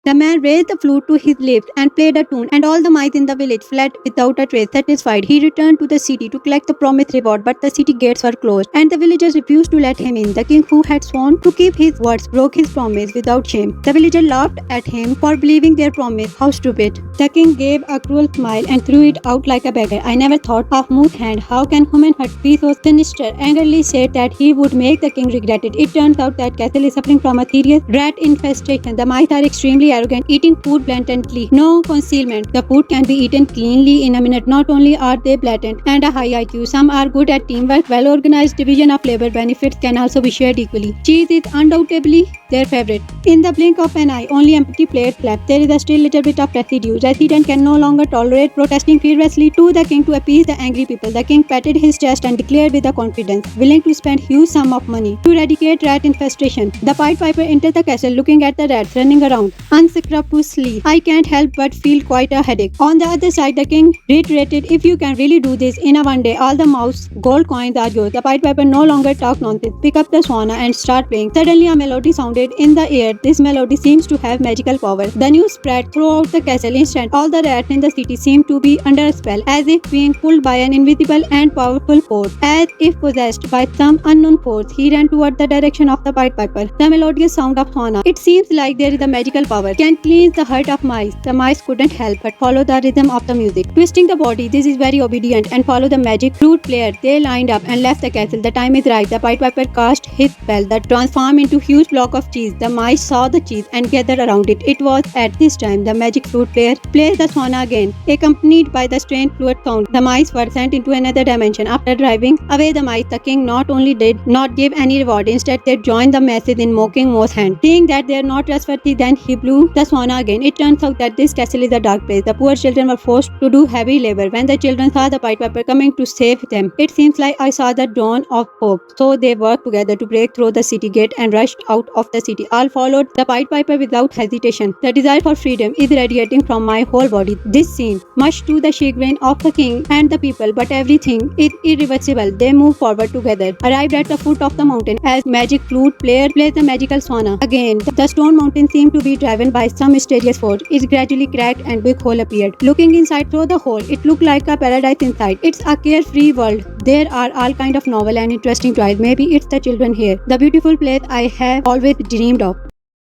The man raised the flute to his lips and played a tune, and all the mice in the village fled without a trace. Satisfied, he returned to the city to collect the promised reward, but the city gates were closed, and the villagers refused to let him in. The king, who had sworn to keep his words, broke his promise without shame. The villagers laughed at him for believing their promise. How stupid! The king gave a cruel smile and threw it out like a beggar. I never thought of Moose hand. How can human heart be so sinister? Angrily said that he would make the king regret it. It turns out that castle is suffering from a serious rat infestation. The mice are extremely arrogant, eating food blatantly. No concealment. The food can be eaten cleanly in a minute. Not only are they blatant and a high IQ, some are good at teamwork. Well-organized division of labor benefits can also be shared equally. Cheese is undoubtedly their favorite. In the blink of an eye, only empty plates left. There is a still little bit of residue. Resident can no longer tolerate protesting furiously to the king to appease the angry people. The king patted his chest and declared with a confidence, willing to spend huge sum of money to eradicate rat infestation. The Pied Piper entered the castle looking at the rats running around unscrupulously. I can't help but feel quite a headache. On the other side, the king reiterated, if you can really do this in a one day, all the mouse gold coins are yours. The Pied Piper no longer talked nonsense. Pick up the swana and start playing. Suddenly a melody sounded in the air. This melody seems to have magical power. The news spread throughout the castle. Instant, all the rats in the city seemed to be under a spell, as if being pulled by an invisible and powerful force. As if possessed by some unknown force, he ran toward the direction of the Pied Piper. The melodious sound of swana. It seems like there is a magical power. Can cleanse the heart of mice. The mice couldn't help but follow the rhythm of the music. Twisting the body, this is very obedient, and follow the magic flute player. They lined up and left the castle. The time is right. The Pied Piper cast his spell that transformed into huge block of cheese. The mice saw the cheese and gathered around it. It was at this time the magic flute player played the swana again, accompanied by the strange flute sound. The mice were sent into another dimension. After driving away the mice, the king not only did not give any reward, instead they joined the masses in mocking Moose's hand. Seeing that they are not trustworthy, then he blew the swana again. It turns out that this castle is a dark place. The poor children were forced to do heavy labor. When the children saw the Pied Piper coming to save them, it seems like I saw the dawn of hope. So they worked together to break through the city gate and rushed out of the city. All followed the Pied Piper without hesitation. The desire for freedom is radiating from my whole body. This scene, much to the chagrin of the king and the people, but everything is irreversible. They move forward together. Arrived at the foot of the mountain, as magic flute player plays the magical swana. Again, the stone mountain seemed to be driven by some mysterious force. It gradually cracked and big hole appeared. Looking inside through the hole, it looked like a paradise inside. It's a carefree world. There are all kind of novel and interesting toys. Maybe it's the children here. The beautiful place I have always dreamed of.